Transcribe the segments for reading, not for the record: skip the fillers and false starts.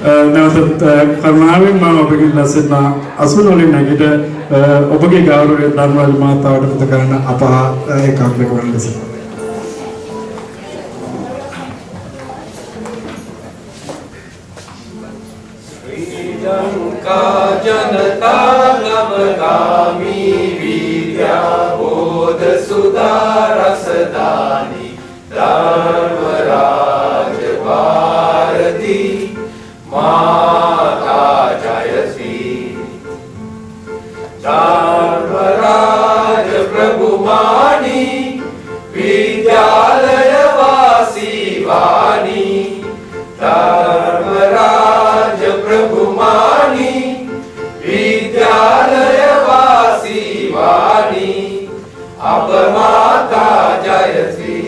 නැවතත් කරුණාවෙන් මම ඔබගේ ලස්සන අසුන වලින් නැගිට ඔබගේ ගෞරවය ධර්මරාජ මාතාවට පුද කරන අප ඒකාග්‍ර කරන ලෙස जनता नवगामी विद्या बोध सुधा रसदानी धर्मराज भारती माता जयसी धर्मराज प्रभु मानी विद्यालय वासी वाणी धर्मराज प्रभु मानी विद्यालय वासी वाणी अब माता जयसी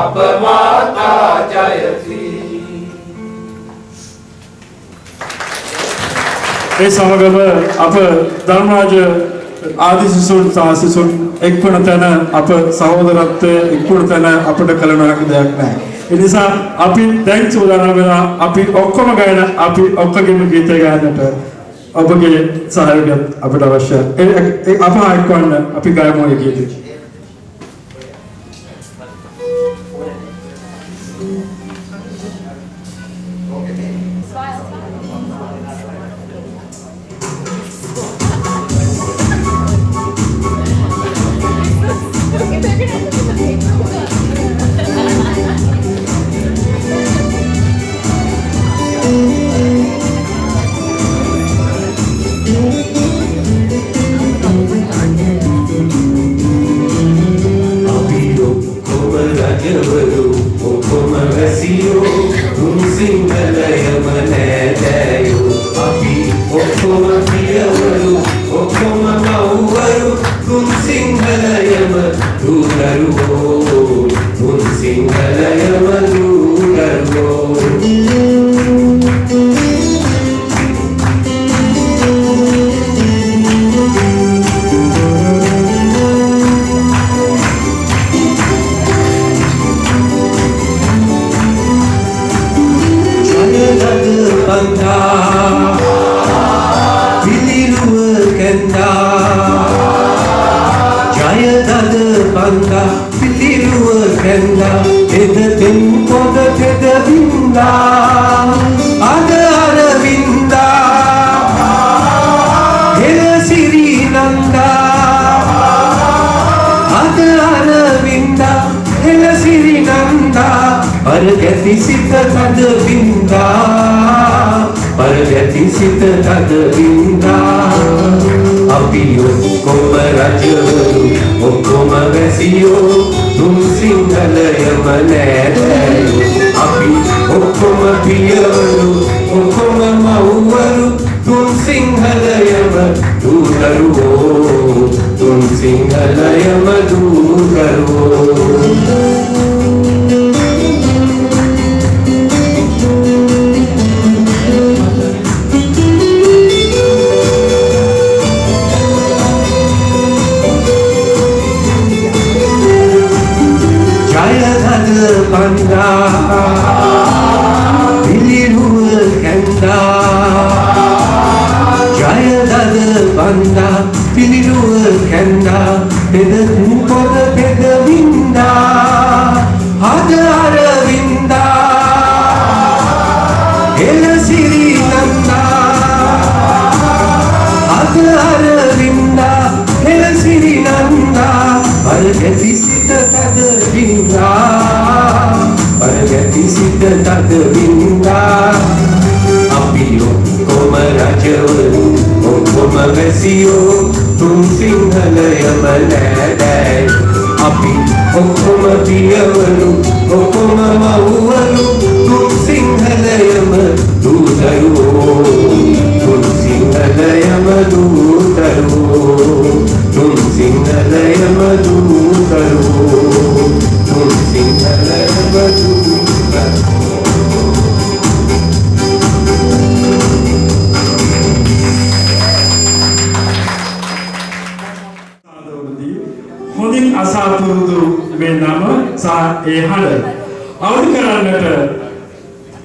अब माता जयसी ඒ සමගම අප ධර්මරාජ ආදි සිසුන් සාසිසුන් එක්වන තැන අප සහෝදරත්වයේ එක්වන තැන අපිට කල නොහැකි දෙයක් නැහැ. ඒ නිසා අපි දැන් සූදානම් වෙලා අපි ඔක්කොම ගයන අපි ඔක්කොගෙම ගීතය ගායනට ඔබගේ සහයෝගය අපිට අවශ්‍යයි. ඒ අප එක්වන්න අපි ගයමු ඒ ගීතය.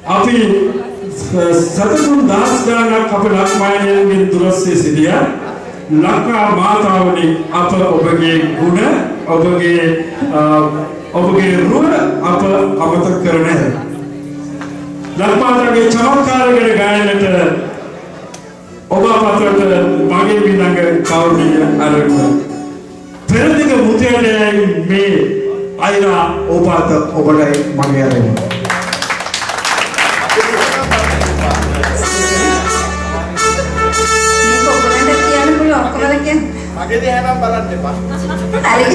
අපි සතතුන් දහස් ගණනක් අපේ ලක්මායනයන්ගෙන් දුරස්සේ සිටියා. ලංකා මාතාවනි අප ඔබගේ ගුණ ඔබගේ රුව අප අමතක කර නැහැ. ලක්මාතාගේ චමත්කාරගෙන ගායනට ඔබ අපතට මගේ විඳඟ කවුරුනිය අරගෙන පෙරදිග මුතේලයි මේ අයිලා ඔබට ඔබටයි මගේ අරගෙන මගේ දේ හැමෝම බලන්න එපා. හරි.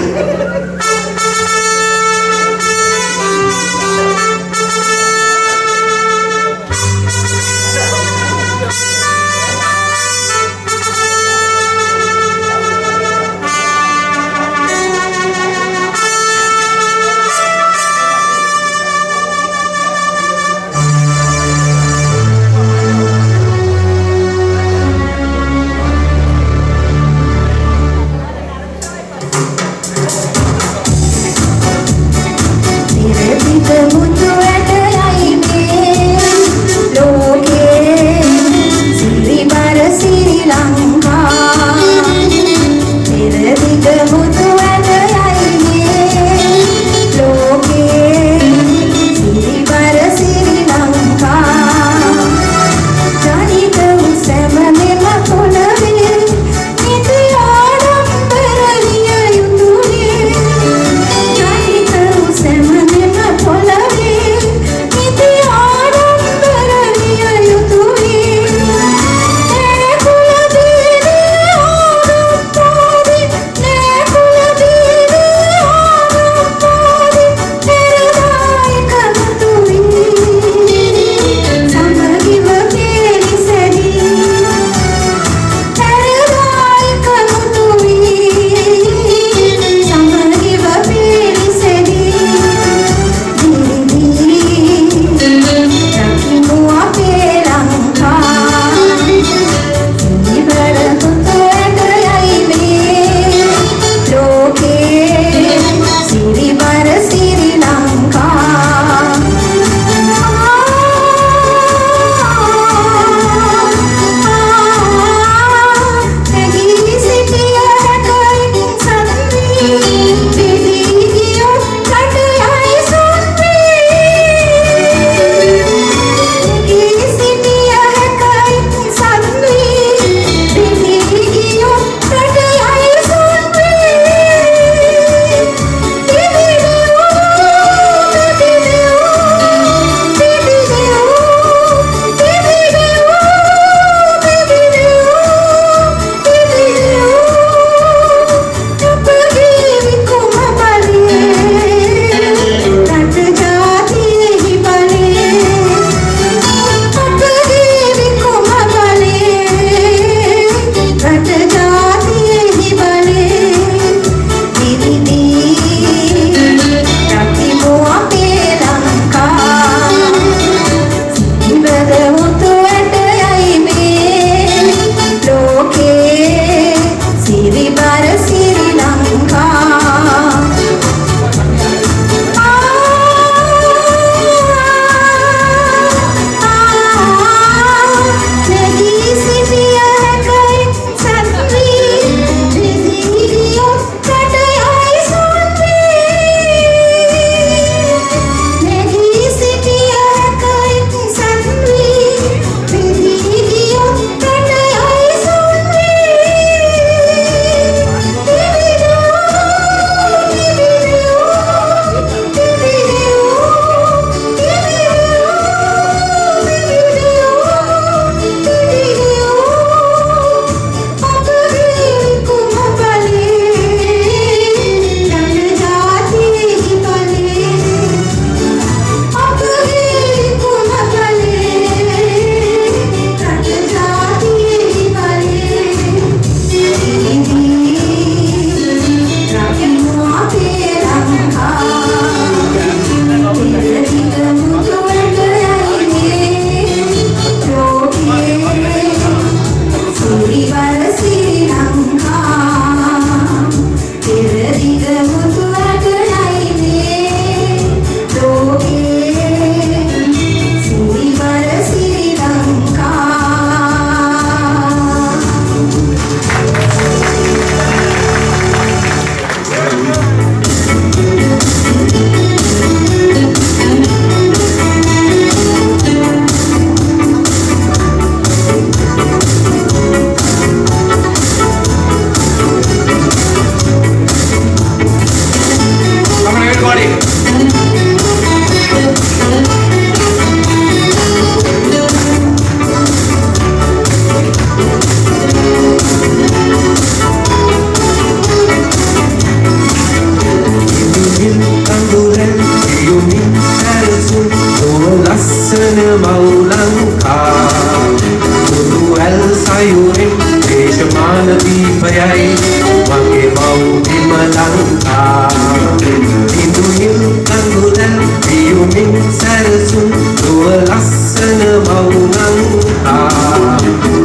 Liumin sarasun dua laksana maunangka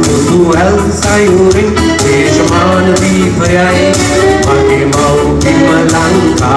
Tutual sayurin Deshamana dipayai Maki mau bimalangka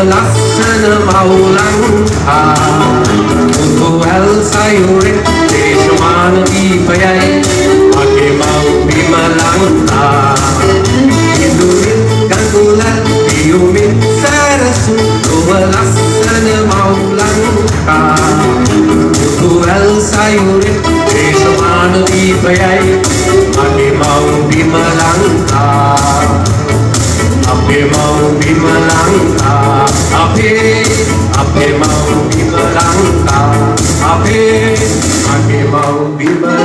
laksana maulangka Tutual sayurin Deshamana dipayai Maki mau bimalangka Indurin gangulan Diumin sarasu Tutual laksana maulangka Tutual sayurin Deshamana dipayai Maki mau bimalangka Ape mau bimalangka Ape mau bimalangka Ape mau bimalangka